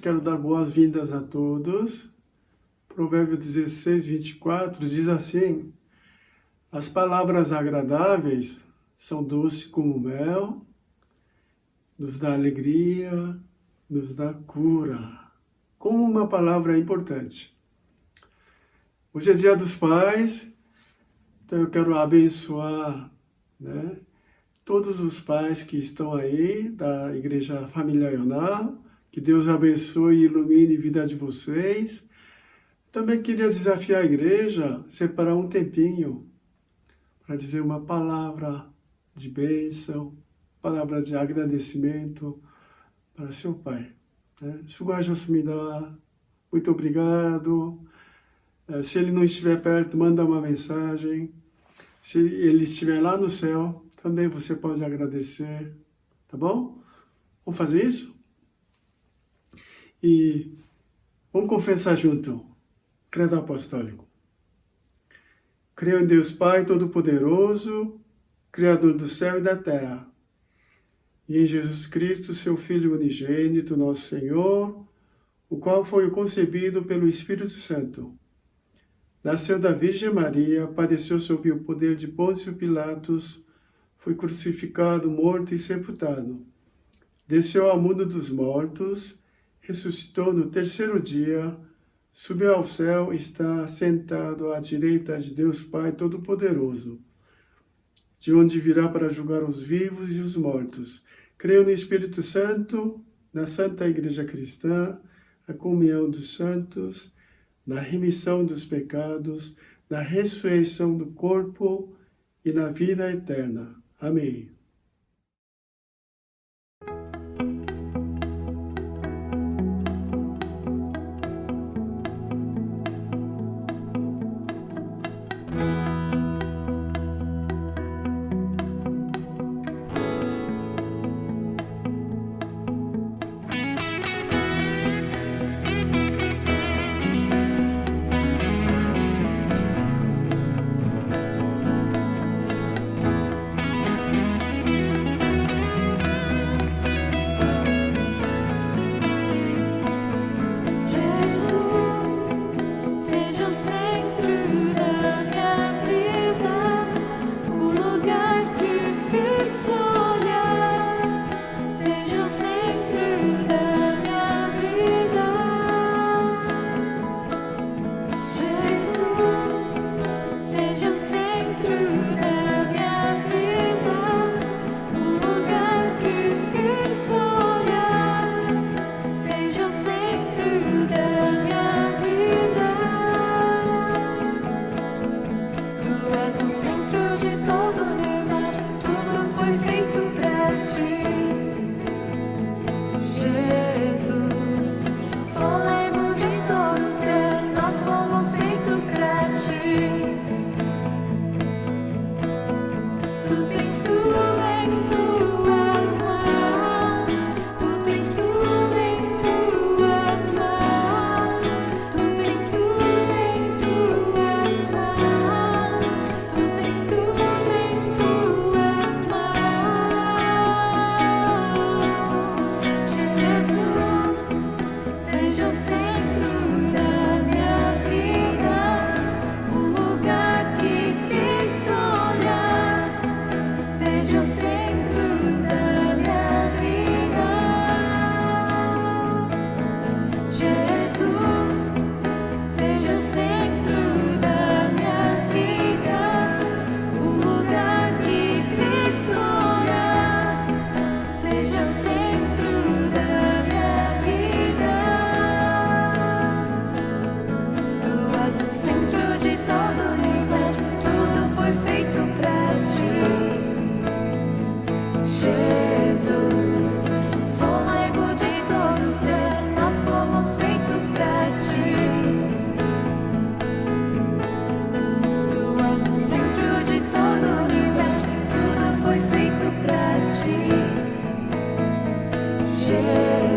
quero dar boas-vindas a todos. Provérbio 16, 24 diz assim: as palavras agradáveis são doces como mel, nos dá alegria, nos dá cura. Como uma palavra é importante. Hoje é Dia dos Pais, então eu quero abençoar, todos os pais que estão aí da Igreja Família Ioná. Que Deus abençoe e ilumine a vida de vocês. Também queria desafiar a igreja a separar um tempinho para dizer uma palavra de bênção, palavra de agradecimento para seu pai. Sugajosmida, muito obrigado. Se ele não estiver perto, manda uma mensagem. Se ele estiver lá no céu, também você pode agradecer, tá bom? Vamos fazer isso? E vamos confessar junto. Credo apostólico. Creio em Deus Pai Todo-Poderoso, Criador do céu e da terra, e em Jesus Cristo, seu Filho unigênito, nosso Senhor, o qual foi concebido pelo Espírito Santo. Nasceu da Virgem Maria, padeceu sob o poder de Pôncio Pilatos, foi crucificado, morto e sepultado. Desceu ao mundo dos mortos, ressuscitou no terceiro dia, subiu ao céu e está sentado à direita de Deus Pai Todo-Poderoso, de onde virá para julgar os vivos e os mortos. Creio no Espírito Santo, na Santa Igreja Cristã, na comunhão dos santos, na remissão dos pecados, na ressurreição do corpo e na vida eterna. Amém.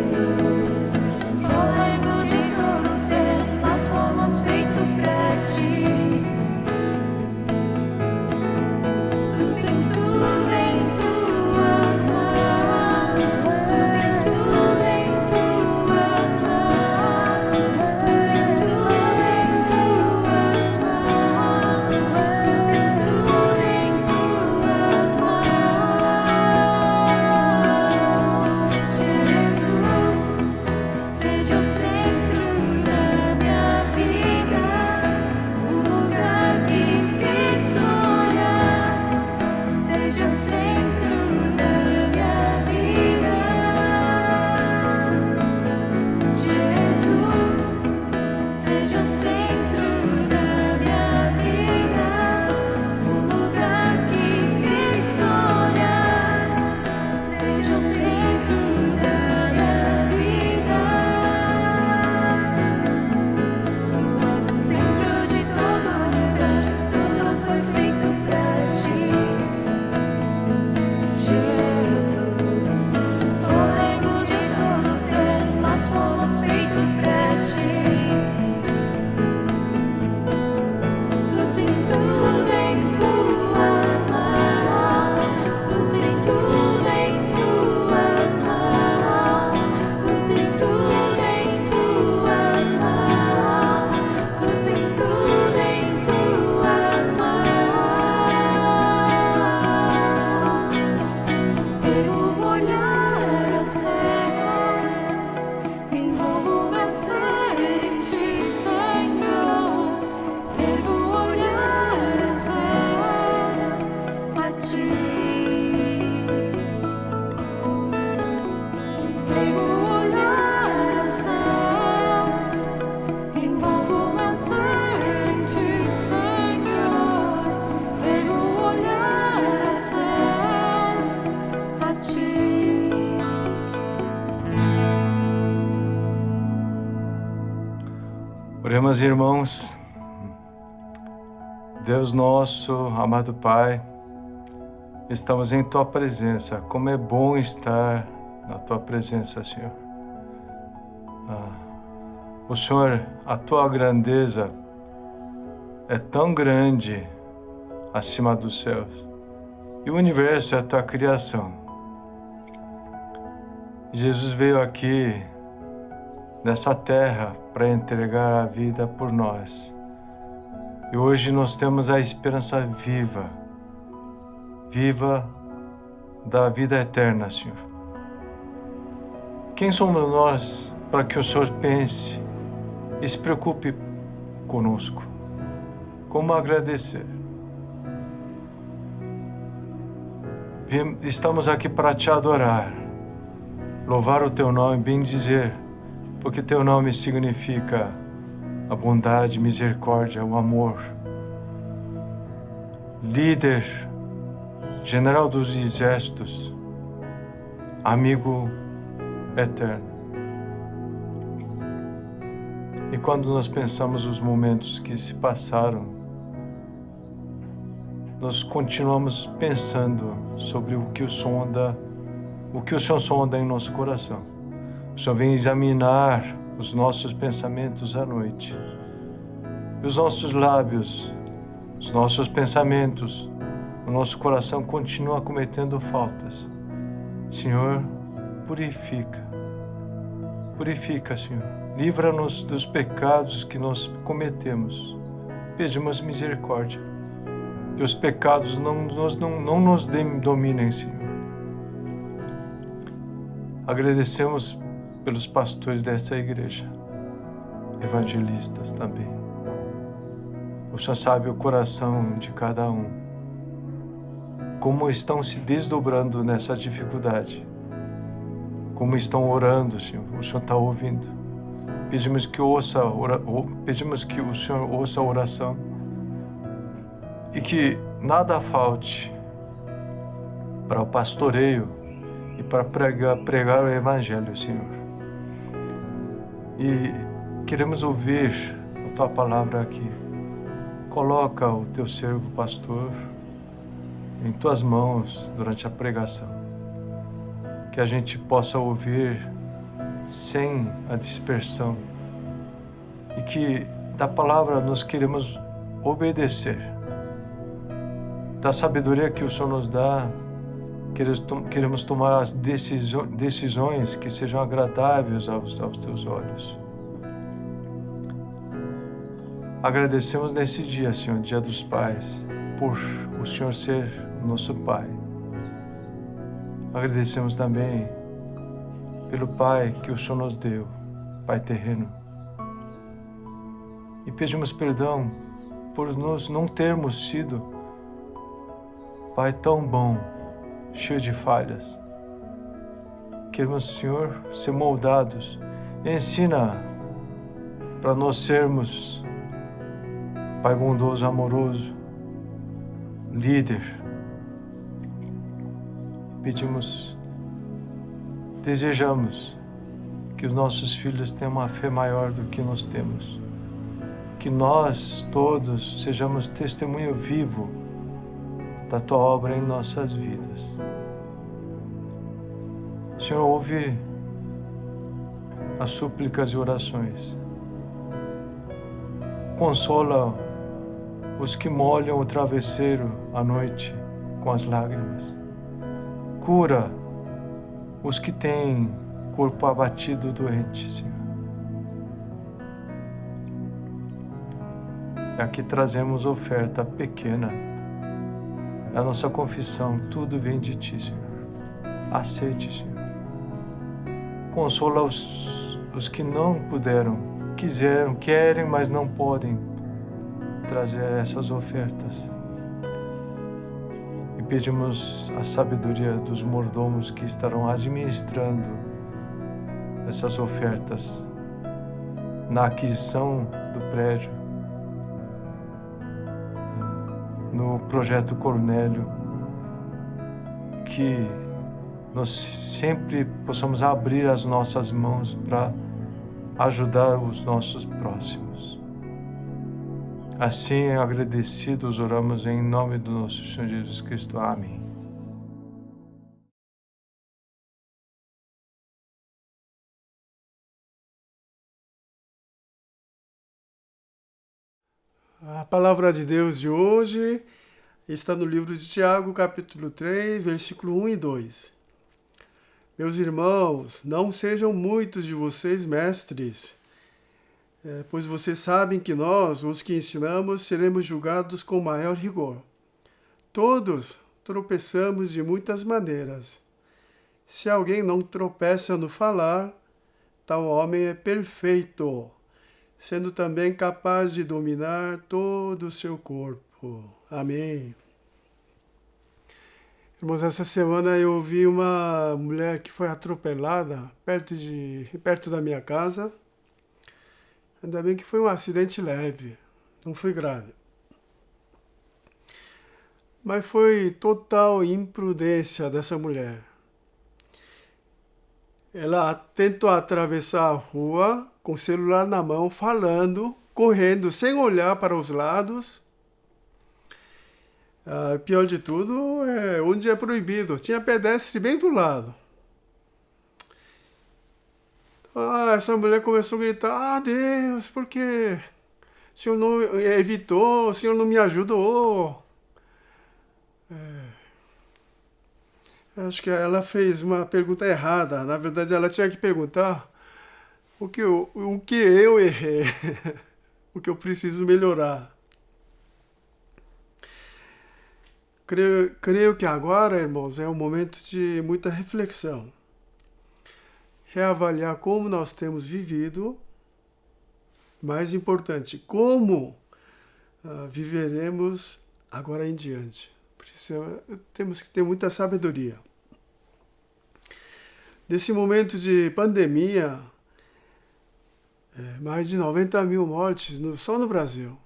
Jesus, fôlego de todo ser, nós fomos feitos pra Irmãs e irmãos, Deus nosso, amado Pai, estamos em Tua presença. Como é bom estar na Tua presença, Senhor. O Senhor, a Tua grandeza é tão grande acima dos céus. E o universo é a Tua criação. Jesus veio aqui nessa terra para entregar a vida por nós. E hoje nós temos a esperança viva da vida eterna, Senhor. Quem somos nós para que o Senhor pense e se preocupe conosco? Como agradecer? Estamos aqui para Te adorar, louvar o Teu nome, bendizer, porque Teu nome significa a bondade, misericórdia, o amor. Líder, general dos exércitos, amigo eterno. E quando nós pensamos os momentos que se passaram, nós continuamos pensando sobre o que o Senhor sonda em nosso coração. O Senhor vem examinar os nossos pensamentos à noite. E os nossos lábios, os nossos pensamentos, o nosso coração continua cometendo faltas. Senhor, purifica, Senhor. Livra-nos dos pecados que nós cometemos. Pedimos misericórdia. Que os pecados não nos dominem, Senhor. Agradecemos pelos pastores dessa igreja, evangelistas também. O Senhor sabe o coração de cada um, como estão se desdobrando nessa dificuldade, como estão orando, Senhor. O Senhor está ouvindo. Pedimos que o Senhor ouça a oração e que nada falte para o pastoreio e para pregar o Evangelho, Senhor. E queremos ouvir a Tua palavra aqui. Coloca o Teu servo pastor em Tuas mãos durante a pregação. Que a gente possa ouvir sem a dispersão. E que da palavra nós queremos obedecer. Da sabedoria que o Senhor nos dá, queremos tomar as decisões que sejam agradáveis aos Teus olhos. Agradecemos nesse dia, Senhor, Dia dos Pais, por o Senhor ser nosso Pai. Agradecemos também pelo Pai que o Senhor nos deu, Pai terreno. E pedimos perdão por nós não termos sido Pai tão bom, cheio de falhas. Queremos, Senhor, ser moldados. Ensina para nós sermos Pai bondoso, amoroso, líder. Desejamos que os nossos filhos tenham uma fé maior do que nós temos. Que nós todos sejamos testemunho vivo da Tua obra em nossas vidas. Senhor, ouve as súplicas e orações. Consola os que molham o travesseiro à noite com as lágrimas. Cura os que têm corpo abatido doente, Senhor. E aqui trazemos oferta pequena. A nossa confissão, tudo vem de Ti, Senhor. Aceite, Senhor. Consola os que não puderam, querem, mas não podem trazer essas ofertas. E pedimos a sabedoria dos mordomos que estarão administrando essas ofertas na aquisição do prédio, no projeto Cornélio, que nós sempre possamos abrir as nossas mãos para ajudar os nossos próximos. Assim, agradecidos, oramos em nome do nosso Senhor Jesus Cristo. Amém. A palavra de Deus de hoje está no livro de Tiago, capítulo 3, versículo 1 e 2. Meus irmãos, não sejam muitos de vocês mestres, pois vocês sabem que nós, os que ensinamos, seremos julgados com maior rigor. Todos tropeçamos de muitas maneiras. Se alguém não tropeça no falar, tal homem é perfeito, sendo também capaz de dominar todo o seu corpo. Amém. Irmãos, essa semana eu vi uma mulher que foi atropelada perto da minha casa. Ainda bem que foi um acidente leve, não foi grave. Mas foi total imprudência dessa mulher. Ela tentou atravessar a rua com o celular na mão, falando, correndo, sem olhar para os lados. Pior de tudo é onde é proibido. Tinha pedestre bem do lado. Essa mulher começou a gritar: "Ah, Deus, por que o Senhor não evitou? O Senhor não me ajudou?" Acho que ela fez uma pergunta errada. Na verdade, ela tinha que perguntar o que eu errei, o que eu preciso melhorar. Creio que agora, irmãos, é um momento de muita reflexão. Reavaliar como nós temos vivido. Mais importante, como viveremos agora em diante. Temos que ter muita sabedoria. Nesse momento de pandemia, mais de 90 mil mortes só no Brasil.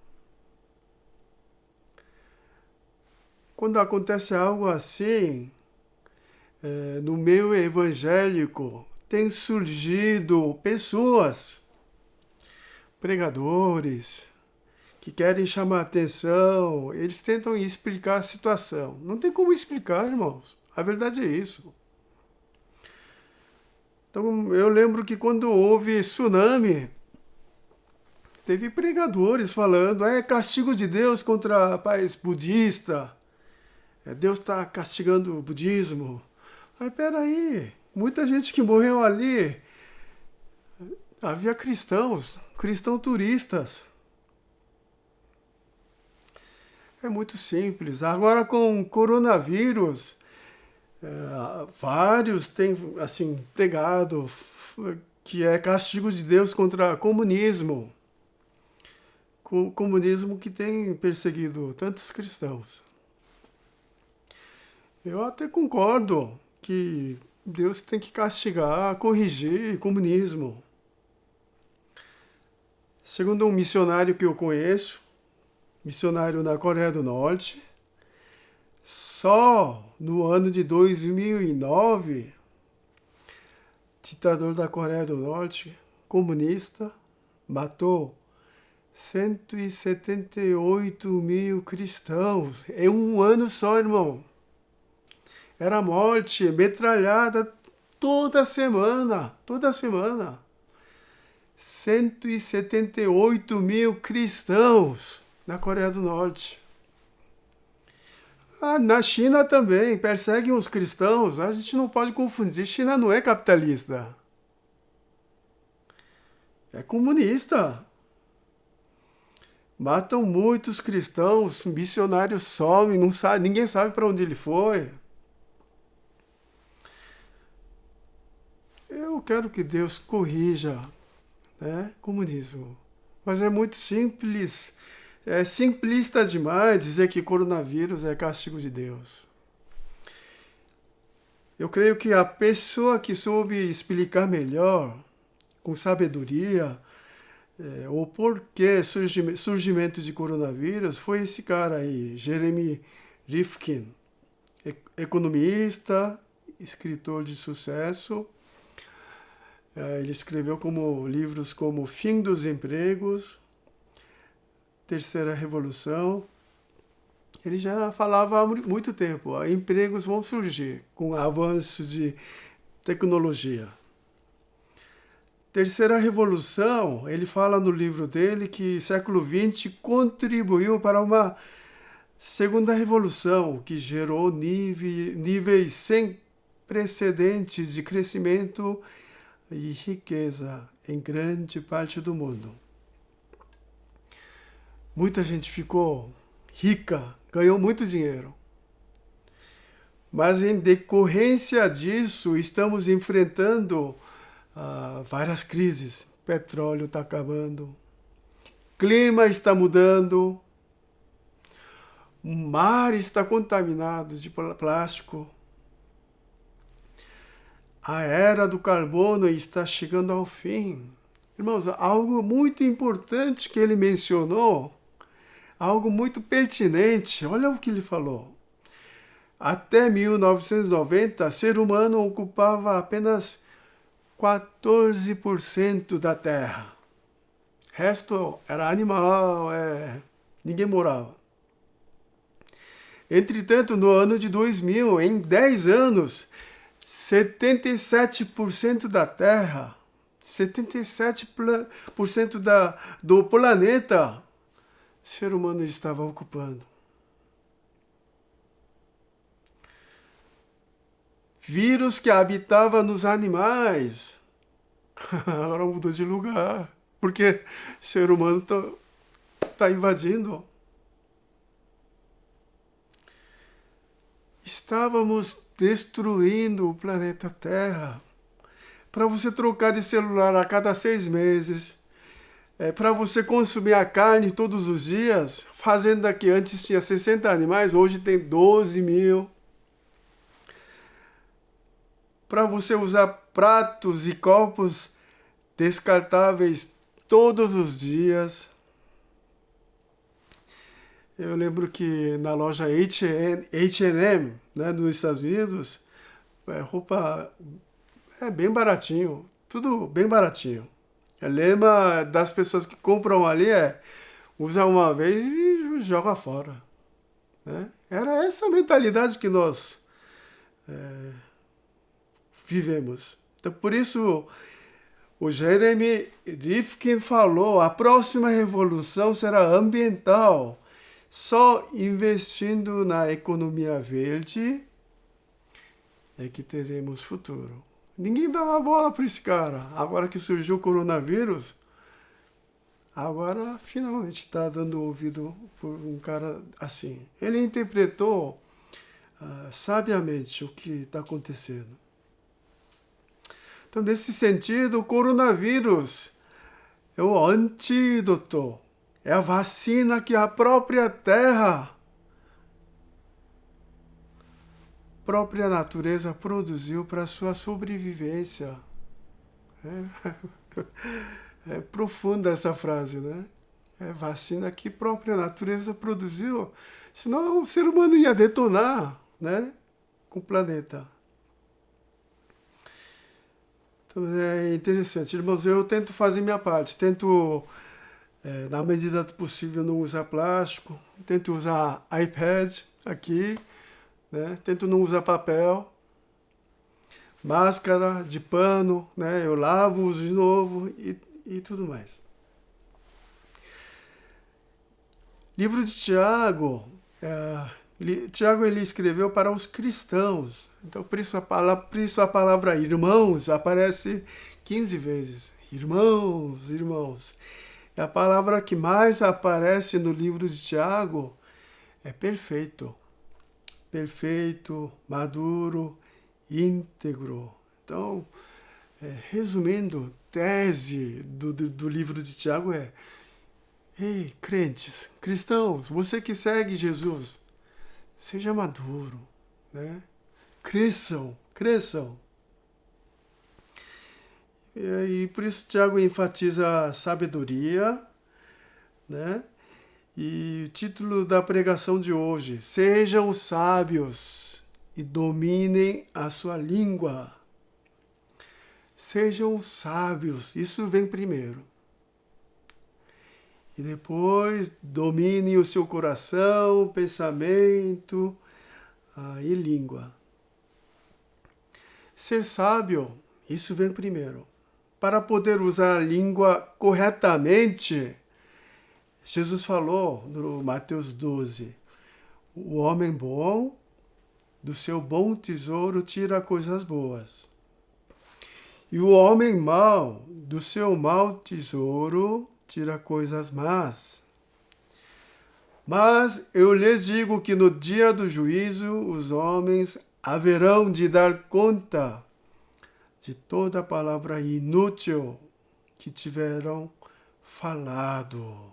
Quando acontece algo assim, no meio evangélico, tem surgido pessoas, pregadores, que querem chamar atenção, eles tentam explicar a situação. Não tem como explicar, irmãos. A verdade é isso. Então, eu lembro que quando houve tsunami, teve pregadores falando: é castigo de Deus contra país budista. Deus está castigando o budismo. Mas peraí, muita gente que morreu ali, havia cristãos turistas. É muito simples. Agora com coronavírus, vários têm assim pregado que é castigo de Deus contra comunismo. Comunismo que tem perseguido tantos cristãos. Eu até concordo que Deus tem que castigar, corrigir o comunismo. Segundo um missionário que eu conheço, missionário na Coreia do Norte, só no ano de 2009, ditador da Coreia do Norte, comunista, matou 178 mil cristãos em um ano só, irmão. Era morte, metralhada toda semana. 178 mil cristãos na Coreia do Norte. Na China também, perseguem os cristãos. A gente não pode confundir. China não é capitalista. É comunista. Matam muitos cristãos, missionários somem, ninguém sabe para onde ele foi. Eu quero que Deus corrija, comunismo. Mas é muito simples. É simplista demais dizer que coronavírus é castigo de Deus. Eu creio que a pessoa que soube explicar melhor, com sabedoria, o porquê surgimento de coronavírus foi esse cara aí, Jeremy Rifkin, economista, escritor de sucesso. Ele escreveu livros como Fim dos Empregos, terceira revolução, ele já falava há muito tempo, empregos vão surgir com o avanço de tecnologia. Terceira revolução, ele fala no livro dele que século XX contribuiu para uma segunda revolução que gerou níveis sem precedentes de crescimento e riqueza em grande parte do mundo. Muita gente ficou rica, ganhou muito dinheiro. Mas em decorrência disso, estamos enfrentando várias crises. Petróleo está acabando, clima está mudando, o mar está contaminado de plástico, a era do carbono está chegando ao fim. Irmãos, algo muito importante que ele mencionou, algo muito pertinente, olha o que ele falou. Até 1990, o ser humano ocupava apenas 14% da terra. O resto era animal, ninguém morava. Entretanto, no ano de 2000, em 10 anos, 77% da terra, 77% do planeta, o ser humano estava ocupando. Vírus que habitava nos animais, agora mudou de lugar, porque o ser humano está invadindo. Estávamos destruindo o planeta Terra. Para você trocar de celular a cada 6 meses, para você consumir a carne todos os dias, fazenda que antes tinha 60 animais, hoje tem 12 mil. Para você usar pratos e copos descartáveis todos os dias. Eu lembro que na loja H&M, né, nos Estados Unidos, roupa bem baratinho, tudo bem baratinho. O lema das pessoas que compram ali usa uma vez e joga fora. Né? Era essa mentalidade que nós vivemos. Então, por isso, o Jeremy Rifkin falou, a próxima revolução será ambiental. Só investindo na economia verde é que teremos futuro. Ninguém dava bola para esse cara. Agora que surgiu o coronavírus, agora finalmente está dando ouvido por um cara assim. Ele interpretou sabiamente o que está acontecendo. Então, nesse sentido, o coronavírus é o antídoto, é a vacina que a própria Terra, própria natureza produziu para a sua sobrevivência. É profunda essa frase, né? É vacina que a própria natureza produziu, senão o ser humano ia detonar, né, com o planeta. Então é interessante. Irmãos, eu tento fazer minha parte, tento, na medida do possível, não usar plástico, tento usar iPad aqui, né? Tento não usar papel, máscara de pano, né? Eu lavo, uso de novo e tudo mais. Livro de Tiago, Tiago ele escreveu para os cristãos. Então, por isso a palavra irmãos aparece 15 vezes. Irmãos, irmãos. E a palavra que mais aparece no livro de Tiago é perfeito. Perfeito, maduro, íntegro. Então, resumindo, tese do livro de Tiago ei, crentes, cristãos, você que segue Jesus, seja maduro, né? Cresçam. E por isso Tiago enfatiza a sabedoria, né? E o título da pregação de hoje, sejam sábios e dominem a sua língua. Sejam sábios, isso vem primeiro. E depois domine o seu coração, pensamento e língua. Ser sábio, isso vem primeiro. Para poder usar a língua corretamente, Jesus falou no Mateus 12, o homem bom, do seu bom tesouro tira coisas boas. E o homem mau, do seu mau tesouro, tira coisas más. Mas eu lhes digo que no dia do juízo os homens haverão de dar conta de toda a palavra inútil que tiveram falado.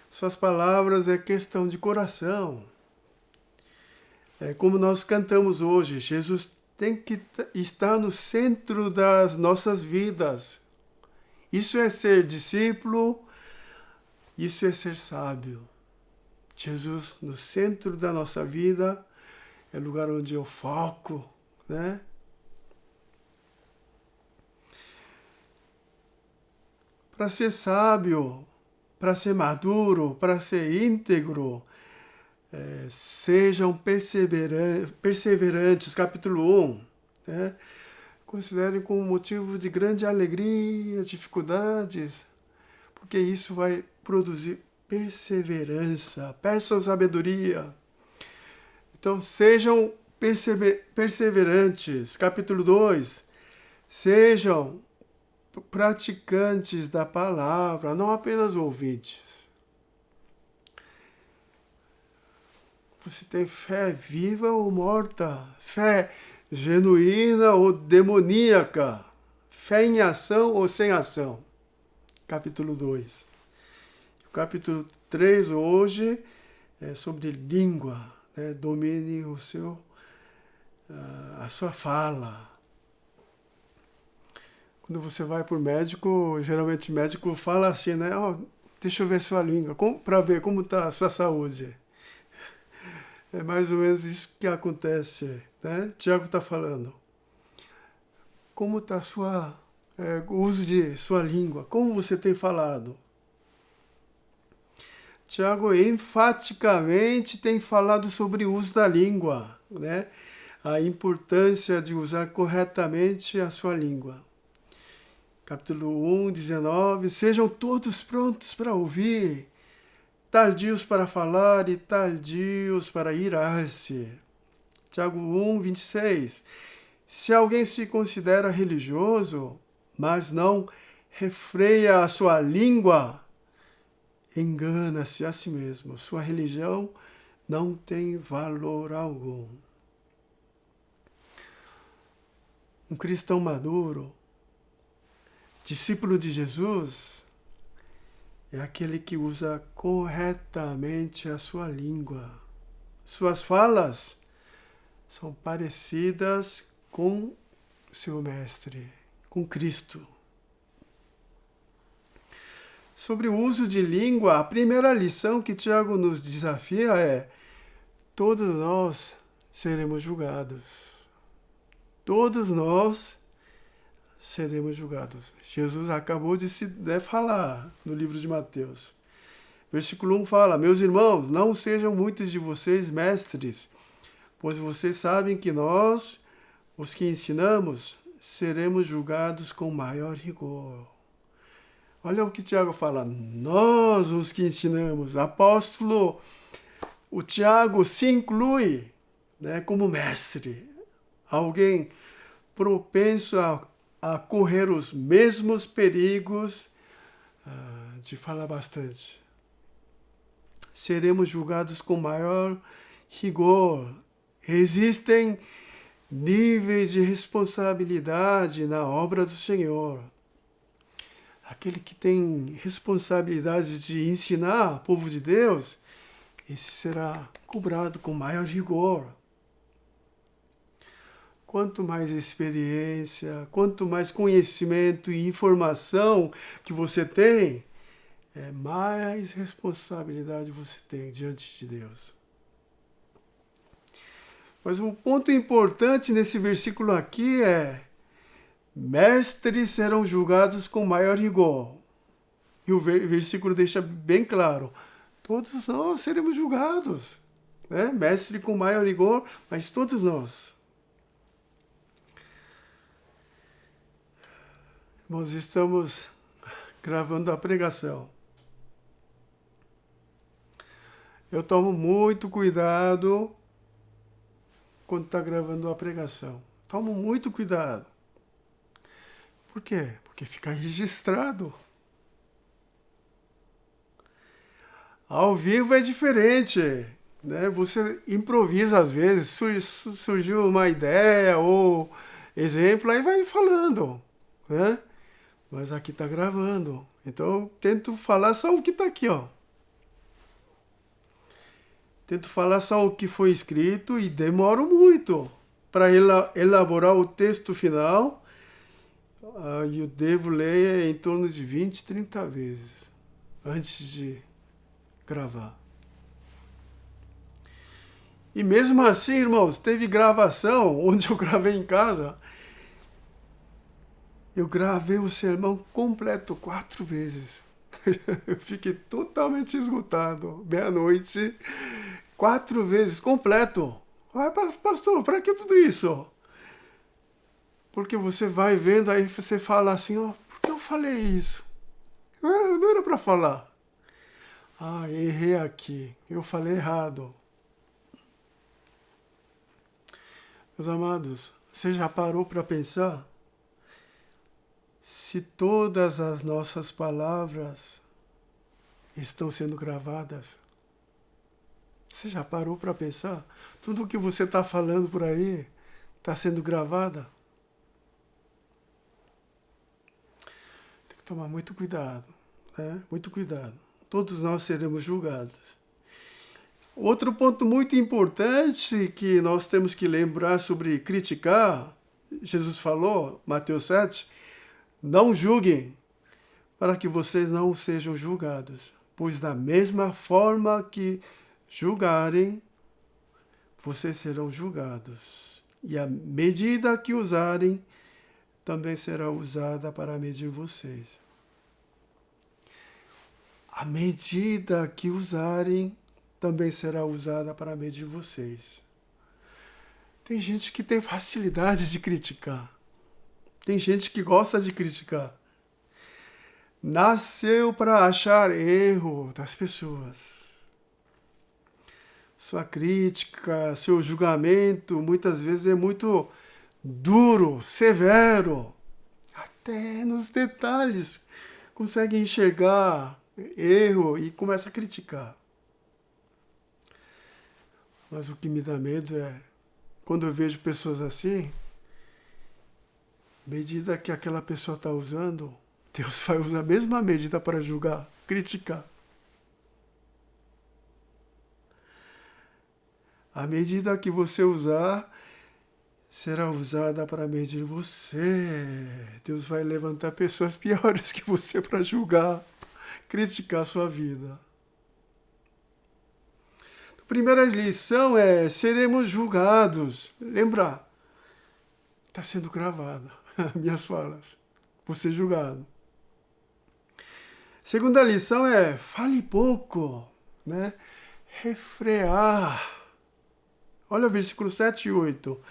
Suas palavras é questão de coração. É como nós cantamos hoje, Jesus tem que estar no centro das nossas vidas. Isso é ser discípulo, isso é ser sábio. Jesus no centro da nossa vida é o lugar onde eu foco, né? Para ser sábio, para ser maduro, para ser íntegro, sejam perseverantes, capítulo 1. Né? Considerem como motivo de grande alegria as dificuldades, porque isso vai produzir perseverança. Peçam sabedoria. Então, sejam perseverantes. Capítulo 2. Sejam praticantes da palavra, não apenas ouvintes. Você tem fé viva ou morta? Fé genuína ou demoníaca? Fé em ação ou sem ação? Capítulo 2. O capítulo 3 hoje é sobre língua, né? Domine a sua fala. Quando você vai para o médico, geralmente o médico fala assim, né? Deixa eu ver sua língua, para ver como está a sua saúde. É mais ou menos isso que acontece, né? Tiago está falando. Como está o uso de sua língua? Como você tem falado? Tiago enfaticamente tem falado sobre o uso da língua, né? A importância de usar corretamente a sua língua. Capítulo 1, 19. Sejam todos prontos para ouvir, tardios para falar e tardios para irar-se. Tiago 1, 26. Se alguém se considera religioso, mas não refreia a sua língua, engana-se a si mesmo. Sua religião não tem valor algum. Um cristão maduro, discípulo de Jesus, é aquele que usa corretamente a sua língua. Suas falas são parecidas com seu mestre, com Cristo. Sobre o uso de língua, a primeira lição que Tiago nos desafia é: todos nós seremos julgados. Todos nós seremos julgados. Jesus acabou de falar no livro de Mateus. Versículo 1 fala: meus irmãos, não sejam muitos de vocês mestres, pois vocês sabem que nós, os que ensinamos, seremos julgados com maior rigor. Olha o que Tiago fala: nós, os que ensinamos. Apóstolo, o Tiago se inclui, né, como mestre, alguém propenso a correr os mesmos perigos de falar bastante. Seremos julgados com maior rigor. Existem níveis de responsabilidade na obra do Senhor. Aquele que tem responsabilidade de ensinar o povo de Deus, esse será cobrado com maior rigor. Quanto mais experiência, quanto mais conhecimento e informação que você tem, mais responsabilidade você tem diante de Deus. Mas um ponto importante nesse versículo aqui é: mestres serão julgados com maior rigor. E o versículo deixa bem claro: todos nós seremos julgados. Né? Mestre com maior rigor, mas todos nós. Nós estamos gravando a pregação. Eu tomo muito cuidado quando está gravando a pregação. Tomo muito cuidado. Por quê? Porque fica registrado. Ao vivo é diferente, né? Você improvisa às vezes, surgiu uma ideia ou exemplo, aí vai falando, né? Mas aqui está gravando, então eu tento falar só o que está aqui, ó. Tento falar só o que foi escrito e demoro muito para elaborar o texto final. Eu devo ler em torno de 20, 30 vezes antes de gravar. E mesmo assim, irmãos, teve gravação onde eu gravei em casa. Eu gravei o sermão completo 4 vezes. Eu fiquei totalmente esgotado. Meia-noite, 4 vezes completo. Ai, pastor, para que tudo isso? Porque você vai vendo, aí você fala assim, ó, por que eu falei isso? Não era para falar. Ah, errei aqui. Eu falei errado. Meus amados, você já parou para pensar? Se todas as nossas palavras estão sendo gravadas, você já parou para pensar? Tudo o que você está falando por aí está sendo gravado? Tem que tomar muito cuidado, né? Muito cuidado. Todos nós seremos julgados. Outro ponto muito importante que nós temos que lembrar sobre criticar, Jesus falou, Mateus 7, não julguem, para que vocês não sejam julgados, pois da mesma forma que julgarem, vocês serão julgados. E a medida que usarem, também será usada para medir vocês. A medida que usarem, também será usada para medir vocês. Tem gente que tem facilidade de criticar. Tem gente que gosta de criticar. Nasceu para achar erro das pessoas. Sua crítica, seu julgamento, muitas vezes é muito duro, severo. Até nos detalhes consegue enxergar erro e começa a criticar. Mas o que me dá medo é, quando eu vejo pessoas assim, medida que aquela pessoa está usando, Deus vai usar a mesma medida para julgar, criticar. A medida que você usar será usada para medir você. Deus vai levantar pessoas piores que você para julgar, criticar a sua vida. A primeira lição é, seremos julgados. Lembrar, está sendo gravado, minhas falas. Vou ser julgado. Segunda lição é, fale pouco, né? Refrear. Olha o versículo 7 e 8.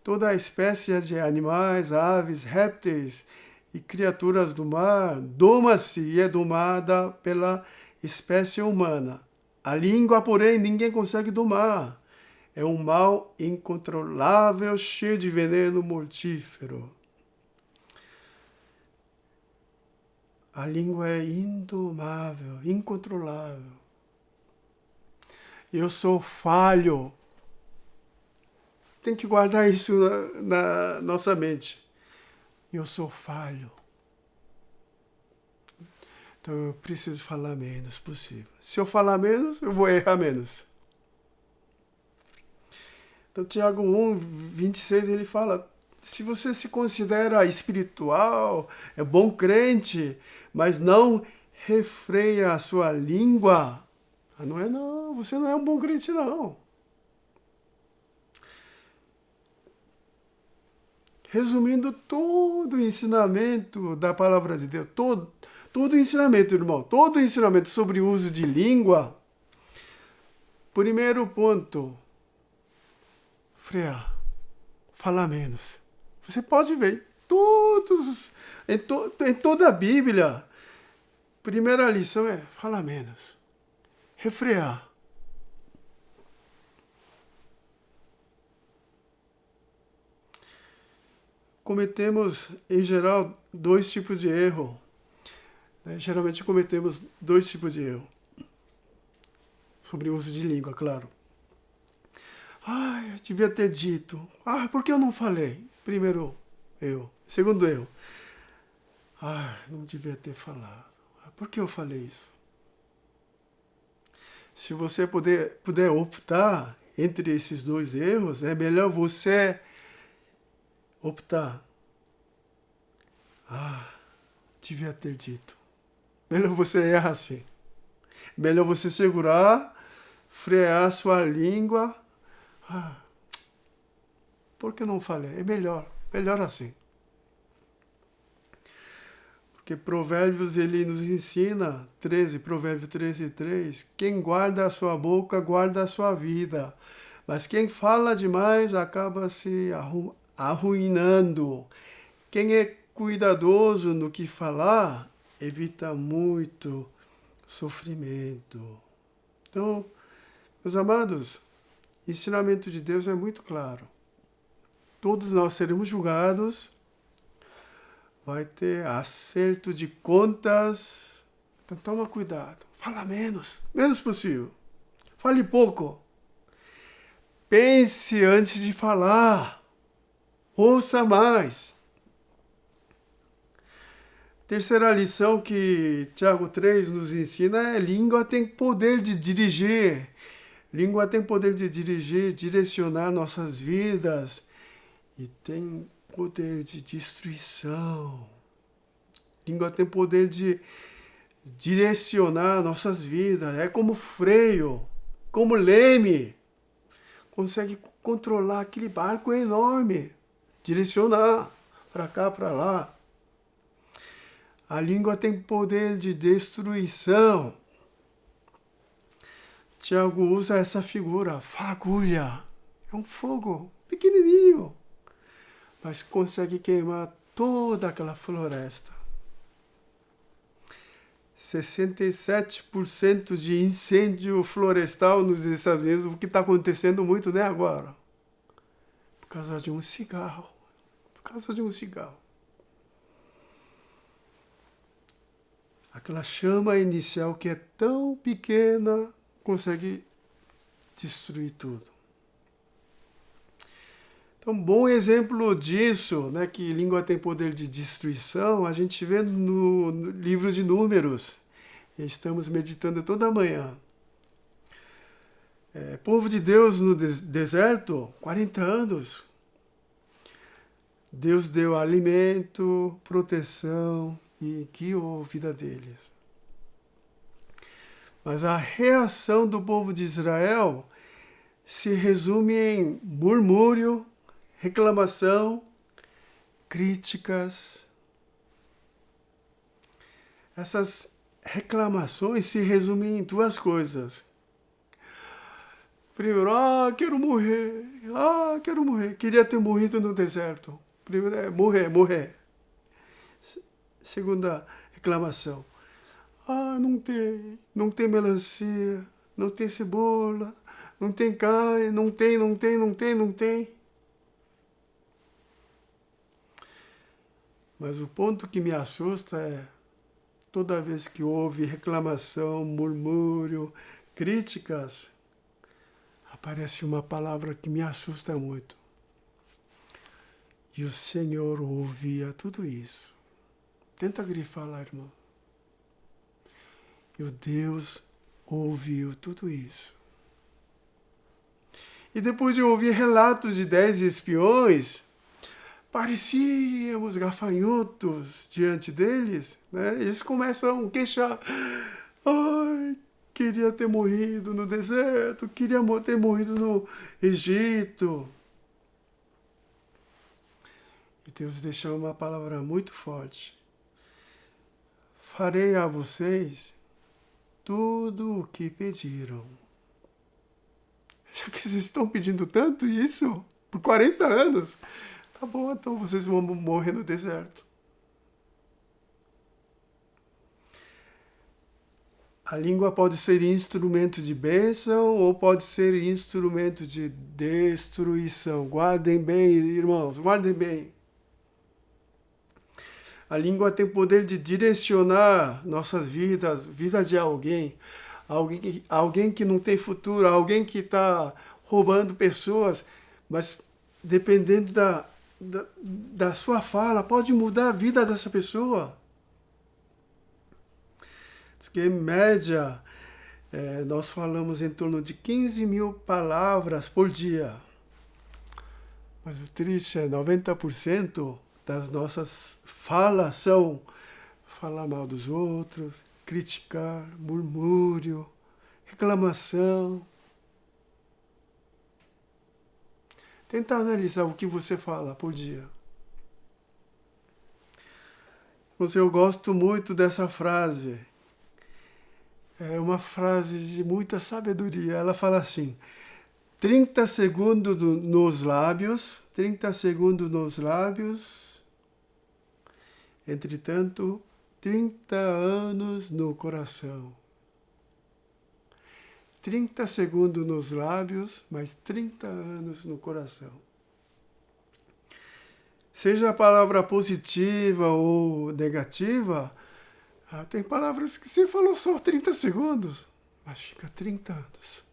Toda a espécie de animais, aves, répteis e criaturas do mar doma-se e é domada pela espécie humana. A língua, porém, ninguém consegue domar. É um mal incontrolável, cheio de veneno mortífero. A língua é indomável, incontrolável. Eu sou falho. Tem que guardar isso na nossa mente. Eu sou falho. Então eu preciso falar menos possível. Se eu falar menos, eu vou errar menos. Então Tiago 1, 26, ele fala, se você se considera espiritual, é bom crente, mas não refreia a sua língua, você não é um bom crente não. Resumindo todo o ensinamento da palavra de Deus, todo todo ensinamento, irmão, todo ensinamento sobre o uso de língua, primeiro ponto, frear, falar menos. Você pode ver, em toda a Bíblia, primeira lição é falar menos, refrear. Cometemos, em geral, dois tipos de erro. Geralmente cometemos dois tipos de erro. Sobre o uso de língua, claro. Eu devia ter dito. Por que eu não falei? Primeiro erro. Segundo erro. Não devia ter falado. Por que eu falei isso? Se você puder optar entre esses dois erros, é melhor você optar. Devia ter dito. Melhor você errar assim. Melhor você segurar, frear sua língua. Por que não falei? É melhor assim. Porque Provérbios, ele nos ensina, Provérbios 13:3, quem guarda a sua boca, guarda a sua vida. Mas quem fala demais acaba se arruinando. Quem é cuidadoso no que falar, evita muito sofrimento. Então, meus amados, o ensinamento de Deus é muito claro. Todos nós seremos julgados, vai ter acerto de contas. Então toma cuidado, fala menos possível. Fale pouco. Pense antes de falar. Ouça mais. Terceira lição que Tiago 3 nos ensina é: língua tem poder de dirigir. Língua tem poder de dirigir, direcionar nossas vidas. E tem poder de destruição. Língua tem poder de direcionar nossas vidas. É como freio, como leme. Consegue controlar aquele barco enorme. Direcionar para cá, para lá. A língua tem poder de destruição. Tiago usa essa figura, fagulha. É um fogo pequenininho, mas consegue queimar toda aquela floresta. 67% de incêndio florestal nos Estados Unidos, o que está acontecendo muito, né, agora? Por causa de um cigarro. Aquela chama inicial que é tão pequena, consegue destruir tudo. Então, bom exemplo disso, né, que língua tem poder de destruição, a gente vê no livro de Números. Estamos meditando toda manhã. Povo de Deus no deserto, 40 anos. Deus deu alimento, proteção e guiou a vida deles. Mas a reação do povo de Israel se resume em murmúrio, reclamação, críticas. Essas reclamações se resumem em duas coisas. Primeiro, quero morrer. Queria ter morrido no deserto. Primeiro é morrer. Segunda reclamação. Não tem melancia, não tem cebola, não tem carne, não tem. Mas o ponto que me assusta é, toda vez que houve reclamação, murmúrio, críticas, aparece uma palavra que me assusta muito. E o Senhor ouvia tudo isso. Tenta grifar lá, irmão. E o Deus ouviu tudo isso. E depois de ouvir relatos de 10 espiões, parecíamos gafanhotos diante deles, né? Eles começam a queixar. Queria ter morrido no deserto, queria ter morrido no Egito. E Deus deixou uma palavra muito forte. farei a vocês tudo o que pediram. Já que vocês estão pedindo tanto isso, por 40 anos, tá bom, então vocês vão morrer no deserto. A língua pode ser instrumento de bênção ou pode ser instrumento de destruição. Guardem bem, irmãos, guardem bem. A língua tem poder de direcionar nossas vidas, vida de alguém que não tem futuro, alguém que está roubando pessoas, mas dependendo da sua fala, pode mudar a vida dessa pessoa. Diz que, em média, nós falamos em torno de 15 mil palavras por dia. Mas o triste é 90% das nossas falas são falar mal dos outros, criticar, murmúrio, reclamação. Tenta analisar o que você fala por dia. Eu gosto muito dessa frase. É uma frase de muita sabedoria. Ela fala assim: 30 segundos nos lábios, entretanto, 30 anos no coração. 30 segundos nos lábios, mas 30 anos no coração. Seja a palavra positiva ou negativa, tem palavras que você falou só 30 segundos, mas fica 30 anos.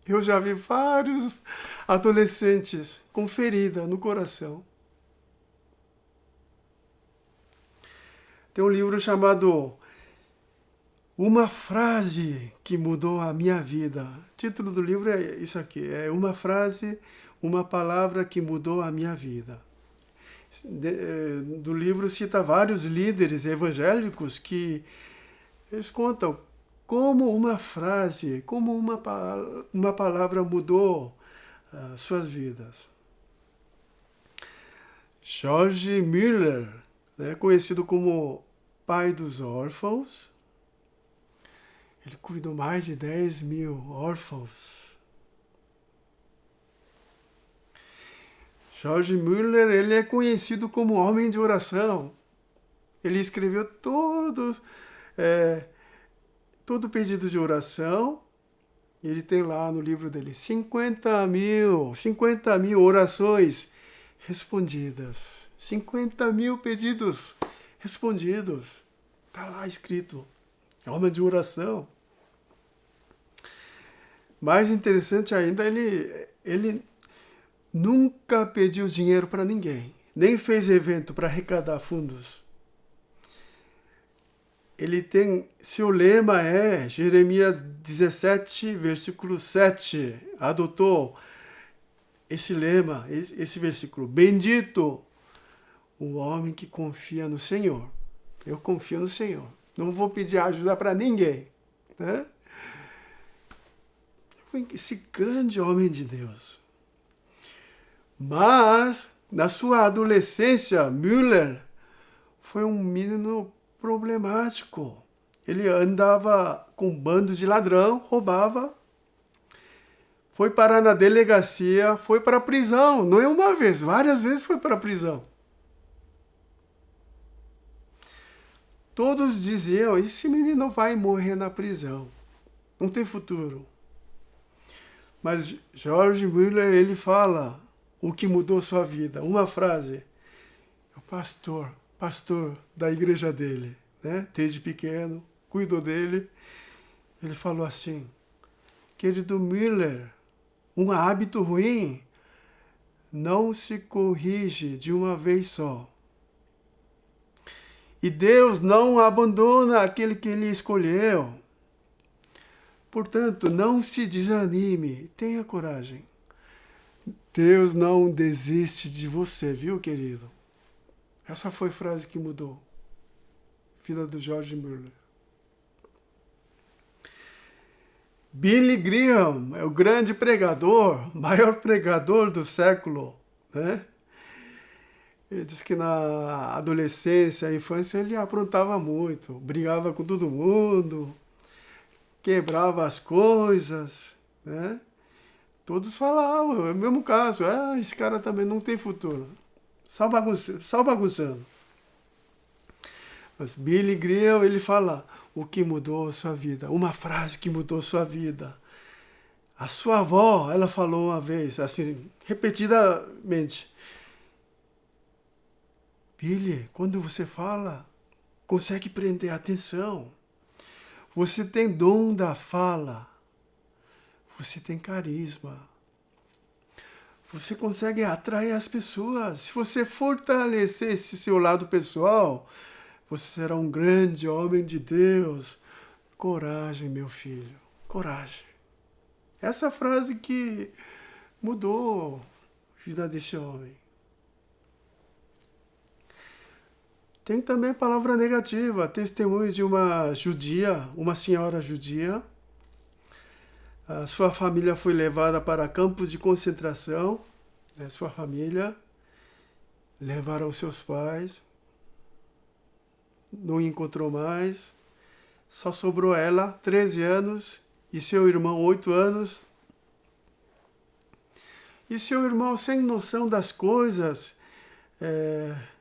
Eu já vi vários adolescentes com ferida no coração. Tem um livro chamado Uma Frase que Mudou a Minha Vida. O título do livro é isso aqui, é Uma Frase, uma Palavra que Mudou a Minha Vida. Do livro cita vários líderes evangélicos que eles contam como uma frase, como uma palavra mudou suas vidas. George Mueller, conhecido como pai dos órfãos, ele cuidou mais de 10 mil órfãos. George Mueller, ele é conhecido como homem de oração. Ele escreveu todo pedido de oração. Ele tem lá no livro dele 50 mil orações respondidas. 50 mil pedidos respondidos. Está lá escrito. Homem de oração. Mais interessante ainda, ele nunca pediu dinheiro para ninguém, nem fez evento para arrecadar fundos. Seu lema é Jeremias 17, versículo 7. Adotou esse lema, esse versículo. Bendito o homem que confia no Senhor. Eu confio no Senhor. Não vou pedir ajuda para ninguém. Né? Esse grande homem de Deus. Mas, na sua adolescência, Mueller foi um menino problemático. Ele andava com um bando de ladrão, roubava, foi parar na delegacia, foi para a prisão. Não é uma vez, várias vezes foi para a prisão. Todos diziam, esse menino vai morrer na prisão. Não tem futuro. Mas George Mueller, ele fala o que mudou sua vida. Uma frase. O pastor da igreja dele, desde pequeno, cuidou dele. Ele falou assim: querido Mueller, um hábito ruim não se corrige de uma vez só. E Deus não abandona aquele que ele escolheu. Portanto, não se desanime, tenha coragem. Deus não desiste de você, viu, querido? Essa foi a frase que mudou a vida do George Mueller. Billy Graham é o grande pregador, maior pregador do século, Ele diz que na adolescência, infância, ele aprontava muito, brigava com todo mundo, quebrava as coisas, né? Todos falavam, é o mesmo caso, esse cara também não tem futuro, só bagunçando. Mas Billy Graham, ele fala o que mudou a sua vida, uma frase que mudou a sua vida. A sua avó, ela falou uma vez, assim, repetidamente, Billy, quando você fala, consegue prender a atenção. Você tem dom da fala. Você tem carisma. Você consegue atrair as pessoas. Se você fortalecer esse seu lado pessoal, você será um grande homem de Deus. Coragem, meu filho. Coragem. Essa frase que mudou a vida desse homem. Tem também palavra negativa, testemunho de uma judia, uma senhora judia. A sua família foi levada para campos de concentração, né? Sua família, levaram seus pais, não encontrou mais, só sobrou ela, 13 anos, e seu irmão, 8 anos. E seu irmão, sem noção das coisas,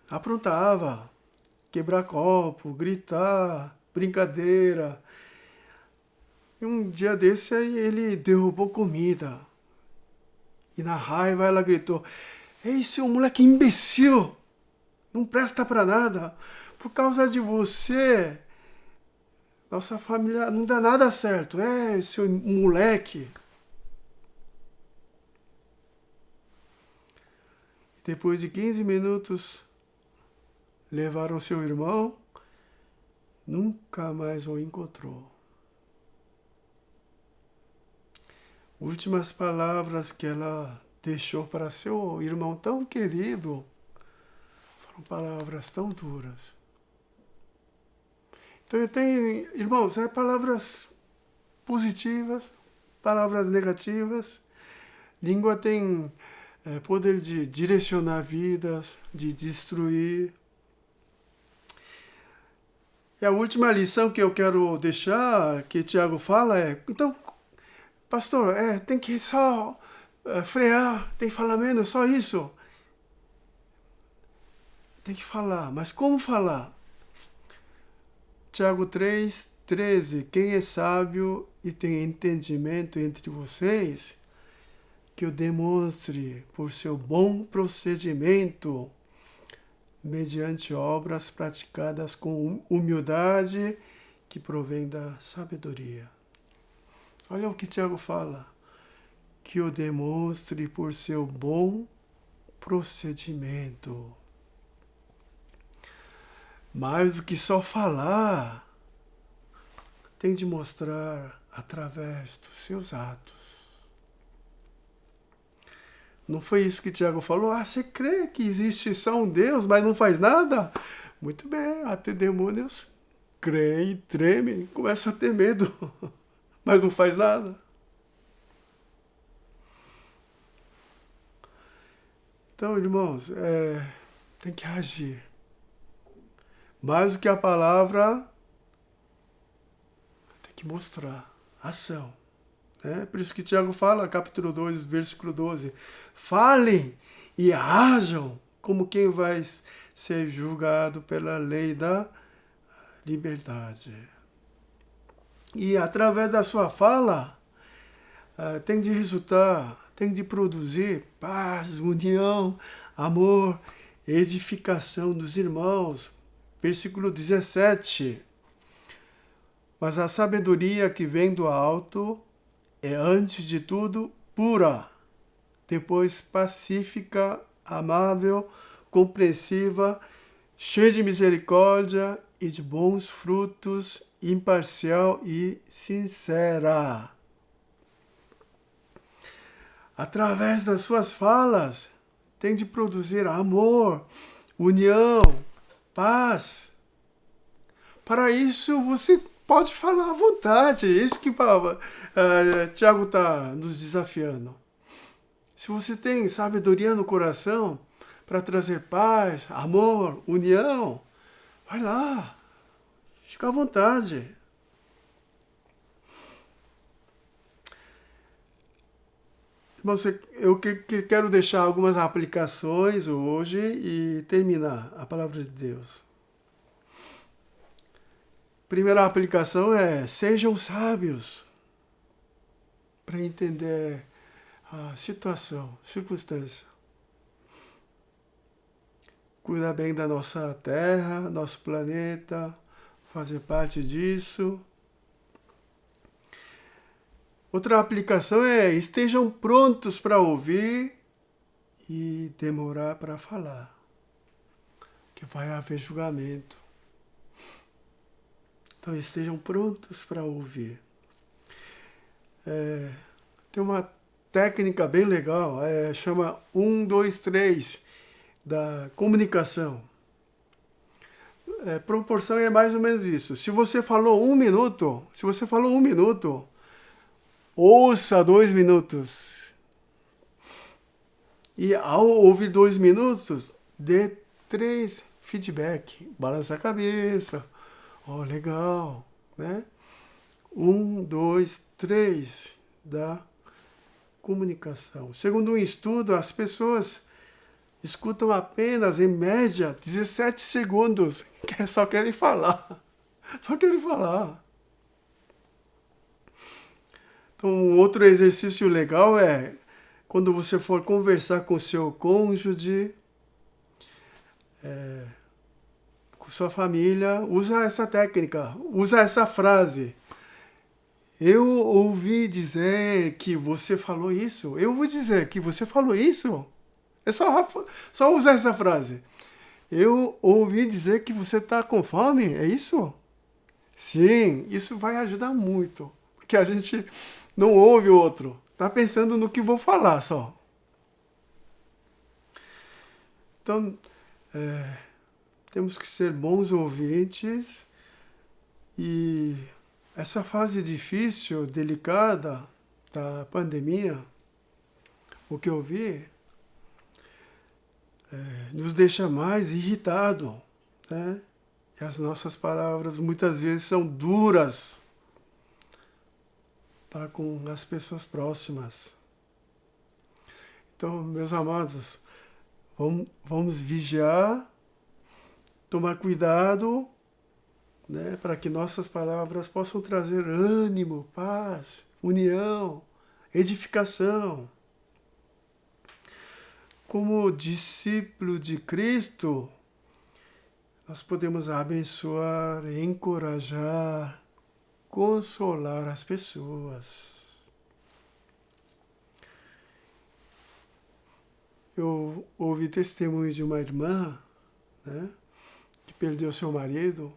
aprontava. Quebrar copo, gritar, brincadeira. E um dia desse aí ele derrubou comida. E na raiva ela gritou, ei, seu moleque imbecil, não presta pra nada. Por causa de você, nossa família não dá nada certo. Seu moleque. Depois de 15 minutos, levaram seu irmão, nunca mais o encontrou. Últimas palavras que ela deixou para seu irmão tão querido foram palavras tão duras. Então tem, irmãos, palavras positivas, palavras negativas. Língua tem poder de direcionar vidas, de destruir. E a última lição que eu quero deixar, que Tiago fala então, pastor, tem que só frear, tem que falar menos, só isso. Tem que falar, mas como falar? Tiago 3:13, quem é sábio e tem entendimento entre vocês, que o demonstre por seu bom procedimento, mediante obras praticadas com humildade que provém da sabedoria. Olha o que Tiago fala. Que o demonstre por seu bom procedimento. Mais do que só falar, tem de mostrar através dos seus atos. Não foi isso que Tiago falou? Você crê que existe só um Deus, mas não faz nada? Muito bem, até demônios creem, tremem, começam a ter medo, mas não faz nada. Então, irmãos, tem que agir. Mais do que a palavra, tem que mostrar ação. Por isso que Tiago fala, capítulo 2, versículo 12. Falem e hajam como quem vai ser julgado pela lei da liberdade. E através da sua fala, tem de resultar, tem de produzir paz, união, amor, edificação dos irmãos. Versículo 17. Mas a sabedoria que vem do alto é, antes de tudo, pura, depois pacífica, amável, compreensiva, cheia de misericórdia e de bons frutos, imparcial e sincera. Através das suas falas, tem de produzir amor, união, paz. Para isso, você pode falar à vontade. É isso que Tiago está nos desafiando. Se você tem sabedoria no coração, para trazer paz, amor, união, vai lá, fica à vontade. Irmãos, eu quero deixar algumas aplicações hoje e terminar a palavra de Deus. Primeira aplicação é: sejam sábios para entender a situação, circunstância. Cuidar bem da nossa terra, nosso planeta, fazer parte disso. Outra aplicação é: estejam prontos para ouvir e demorar para falar, que vai haver julgamento. Então, estejam prontos para ouvir. Tem uma técnica bem legal, chama 1, 2, 3 da comunicação. Proporção é mais ou menos isso. Se você falou 1 minuto, ouça 2 minutos. E ao ouvir 2 minutos, dê 3 feedback. Balança a cabeça. Legal, né? 1, 2, 3 da comunicação. Segundo um estudo, as pessoas escutam apenas, em média, 17 segundos. Só querem falar. Só querem falar. Então, um outro exercício legal é quando você for conversar com seu cônjuge, com sua família, usa essa técnica, usa essa frase. Eu ouvi dizer que você falou isso. Eu ouvi dizer que você falou isso. É só usar essa frase. Eu ouvi dizer que você está com fome, é isso? Sim, isso vai ajudar muito. Porque a gente não ouve o outro. Está pensando no que vou falar só. Então, temos que ser bons ouvintes. E essa fase difícil, delicada da pandemia, o que eu vi, nos deixa mais irritado, né? E as nossas palavras muitas vezes são duras para com as pessoas próximas. Então, meus amados, vamos vigiar, tomar cuidado, né, para que nossas palavras possam trazer ânimo, paz, união, edificação. Como discípulo de Cristo, nós podemos abençoar, encorajar, consolar as pessoas. Eu ouvi testemunho de uma irmã, né, que perdeu seu marido.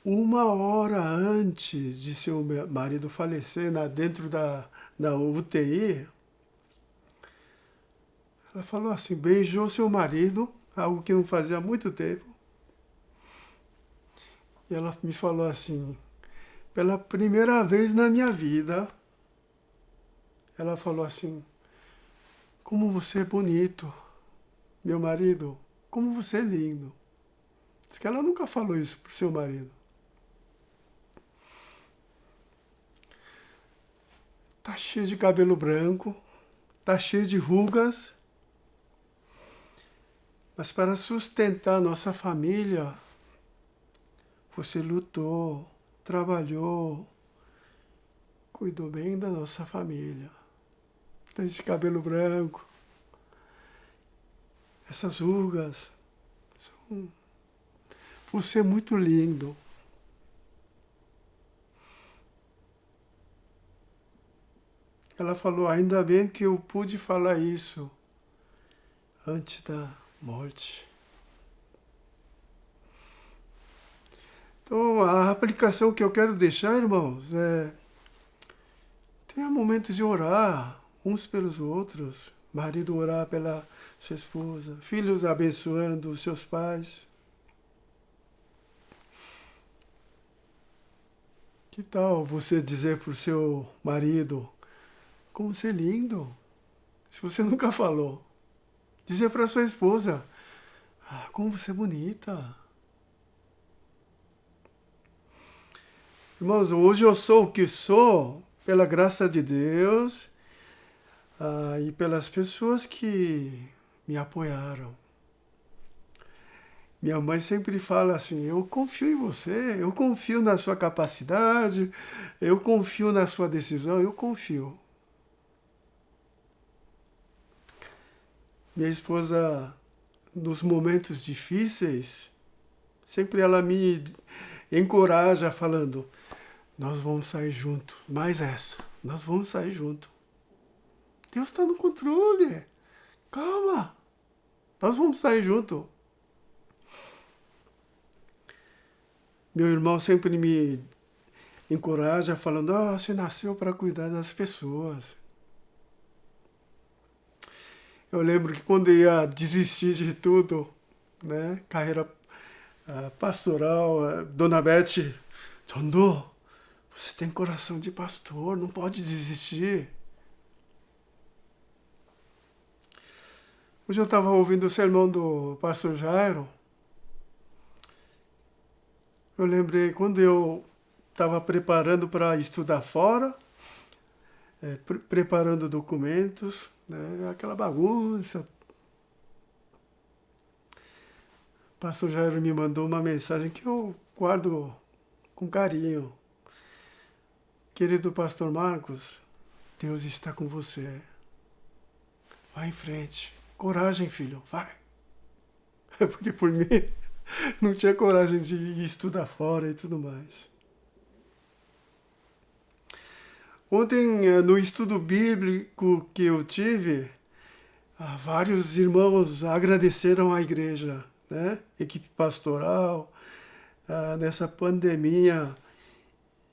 1 hora antes de seu marido falecer, dentro da UTI, ela falou assim, beijou seu marido, algo que não fazia há muito tempo. E ela me falou assim, pela primeira vez na minha vida, ela falou assim, como você é bonito, meu marido, como você é lindo. Diz que ela nunca falou isso pro seu marido. Tá cheio de cabelo branco, tá cheio de rugas, mas para sustentar nossa família, você lutou, trabalhou, cuidou bem da nossa família. Tem esse cabelo branco, essas rugas, você é muito lindo. Ela falou, ainda bem que eu pude falar isso antes da morte. Então, a aplicação que eu quero deixar, irmãos, tenha momentos de orar uns pelos outros. Marido orar pela sua esposa, filhos abençoando os seus pais. Que tal você dizer para o seu marido, como você é lindo, Se você nunca falou, dizer para sua esposa, como você é bonita. Irmãos, hoje eu sou o que sou pela graça de Deus e pelas pessoas que me apoiaram. Minha mãe sempre fala assim, eu confio em você, eu confio na sua capacidade, eu confio na sua decisão, eu confio. Minha esposa, nos momentos difíceis, sempre ela me encoraja falando, nós vamos sair juntos, mais essa, nós vamos sair juntos. Deus está no controle, calma, nós vamos sair juntos. Meu irmão sempre me encoraja falando, você nasceu para cuidar das pessoas. Eu lembro que quando eu ia desistir de tudo, né, carreira pastoral, Dona Beth, Jondo, você tem coração de pastor, não pode desistir. Hoje eu estava ouvindo o sermão do pastor Jairo. Eu lembrei quando eu estava preparando para estudar fora, preparando documentos, né, aquela bagunça. O pastor Jairo me mandou uma mensagem que eu guardo com carinho. Querido pastor Marcos, Deus está com você. Vai em frente. Coragem, filho, vai. Porque por mim não tinha coragem de ir estudar fora e tudo mais. Ontem, no estudo bíblico que eu tive, vários irmãos agradeceram à igreja, né? Equipe pastoral, nessa pandemia,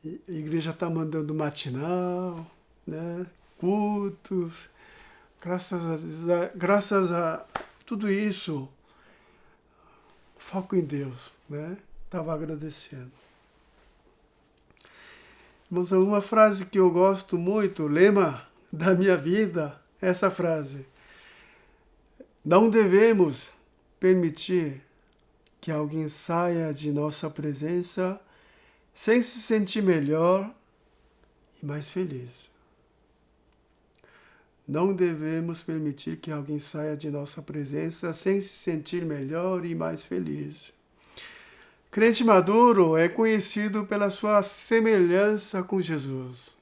a igreja está mandando matinal, né? Cultos, graças a tudo isso, foco em Deus, né? Estava agradecendo. Mas uma frase que eu gosto muito, lema da minha vida, essa frase. Não devemos permitir que alguém saia de nossa presença sem se sentir melhor e mais feliz. Não devemos permitir que alguém saia de nossa presença sem se sentir melhor e mais feliz. Crente maduro é conhecido pela sua semelhança com Jesus.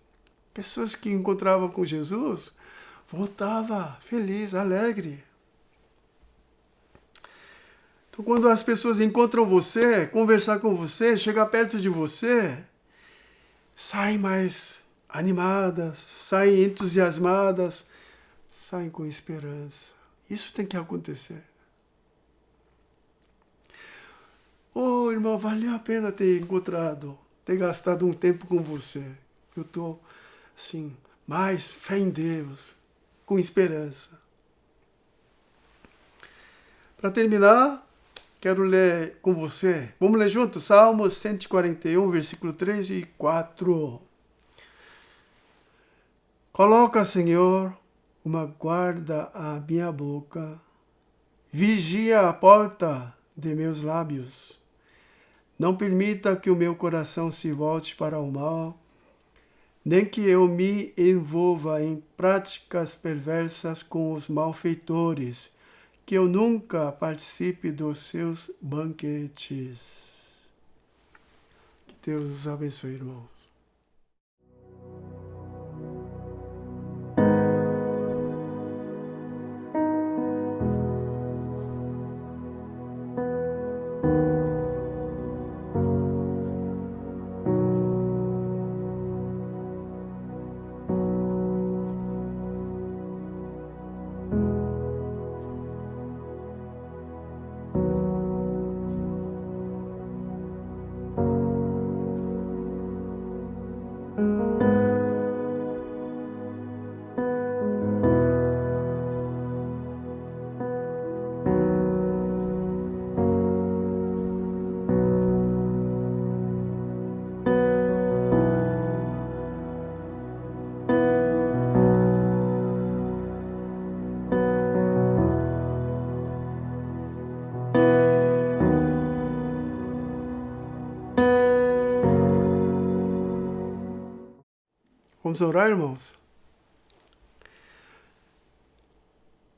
Pessoas que encontravam com Jesus voltavam feliz, alegre. Então, quando as pessoas encontram você, conversar com você, chegar perto de você, saem mais animadas, saem entusiasmadas, saem com esperança. Isso tem que acontecer. Irmão, valeu a pena ter encontrado, ter gastado um tempo com você. Eu estou, assim, mais fé em Deus, com esperança. Para terminar, quero ler com você. Vamos ler juntos? Salmos 141, versículo 3 e 4. Coloca, Senhor, uma guarda à minha boca, vigia a porta de meus lábios. Não permita que o meu coração se volte para o mal, nem que eu me envolva em práticas perversas com os malfeitores, que eu nunca participe dos seus banquetes. Que Deus os abençoe, irmãos. Vamos orar, irmãos?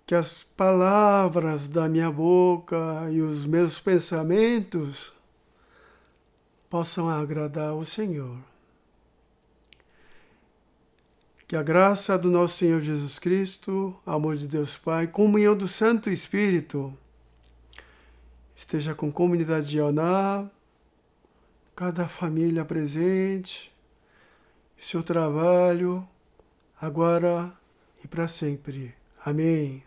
Que as palavras da minha boca e os meus pensamentos possam agradar ao Senhor. Que a graça do nosso Senhor Jesus Cristo, amor de Deus Pai, comunhão do Santo Espírito, esteja com a comunidade de Ioná, cada família presente, seu trabalho, agora e para sempre. Amém.